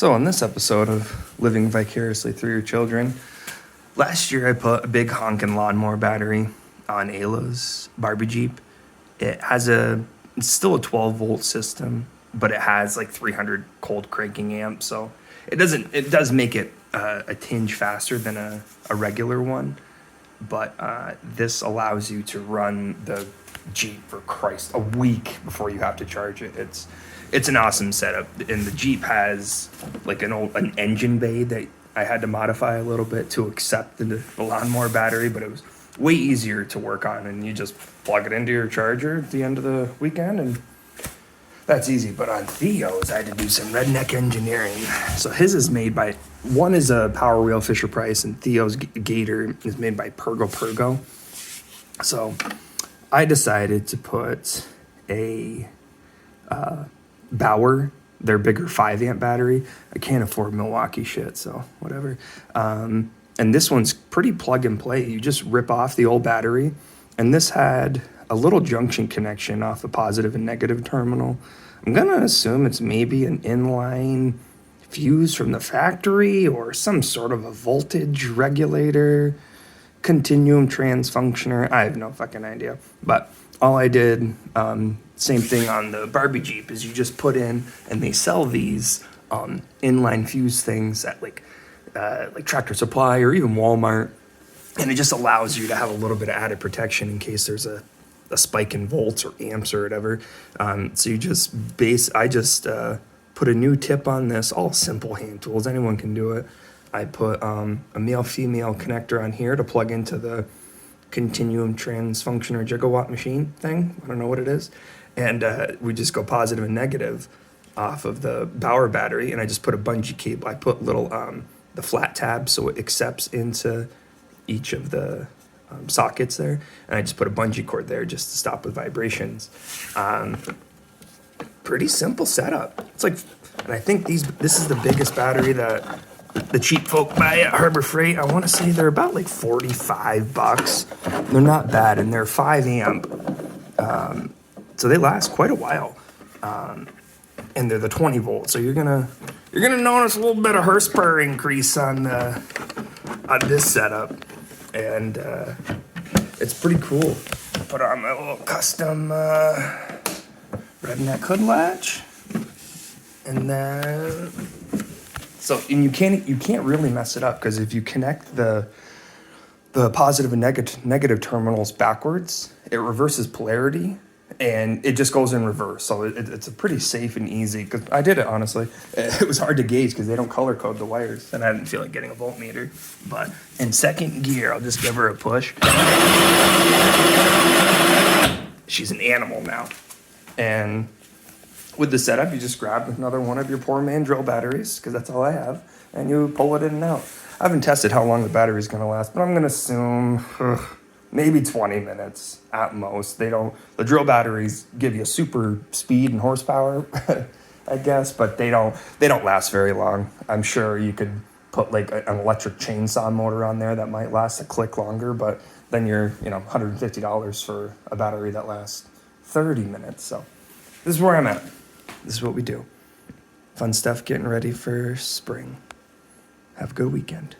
So, on this episode of Living Vicariously Through Your Children, last year I put a big honkin' lawnmower battery on Ayla's Barbie Jeep. It's still a 12 volt system, but it has like 300 cold cranking amps, so it does make it a tinge faster than a regular one. But this allows you to run the Jeep for Christ a week before you have to charge it. It's an awesome setup, and the Jeep has like an engine bay that I had to modify a little bit to accept the lawnmower battery, but it was way easier to work on, and you just plug it into your charger at the end of the weekend, and that's easy. But on Theo's, I had to do some redneck engineering. So his is made by, one is a Power Wheel Fisher Price, and Theo's Gator is made by Pergo. So I decided to put a Bauer, their bigger 5 amp battery. I can't afford Milwaukee shit, so whatever. And this one's pretty plug and play. You just rip off the old battery, and this had a little junction connection off the positive and negative terminal. I'm gonna assume it's maybe an inline fuse from the factory or some sort of a voltage regulator, continuum transfunctioner. I have no fucking idea. But all I did, same thing on the Barbie Jeep, is you just put in, and they sell these inline fuse things at like Tractor Supply or even Walmart, and it just allows you to have a little bit of added protection in case there's a spike in volts or amps or whatever. So I just put a new tip on this, all simple hand tools, anyone can do it. I put a male-female connector on here to plug into the continuum transfunction or gigawatt machine thing. I don't know what it is. And we just go positive and negative off of the Bauer battery, and I just put a bungee cable. I put little the flat tabs so it accepts into each of the sockets there, and I just put a bungee cord there just to stop the vibrations. Pretty simple setup. It's like, and I think this is the biggest battery that the cheap folk buy at Harbor Freight. I want to say they're about like $45. They're not bad, and they're 5 amp, so they last quite a while. And they're the 20 volt, so you're gonna notice a little bit of horsepower increase on this setup, and it's pretty cool. Put on my little custom redneck hood latch, and then and you can't really mess it up, because if you connect the positive and negative terminals backwards, it reverses polarity, and it just goes in reverse. So it's a pretty safe and easy, because I did it, honestly. It was hard to gauge because they don't color code the wires, and I didn't feel like getting a voltmeter. But in second gear, I'll just give her a push. She's an animal now. And with the setup, you just grab another one of your poor man drill batteries, because that's all I have, and you pull it in and out. I haven't tested how long the battery's going to last, but I'm going to assume maybe 20 minutes at most. The drill batteries give you super speed and horsepower, I guess, but they don't last very long. I'm sure you could put like an electric chainsaw motor on there that might last a click longer, but then you're $150 for a battery that lasts 30 minutes. So this is where I'm at. This is what we do. Fun stuff getting ready for spring. Have a good weekend.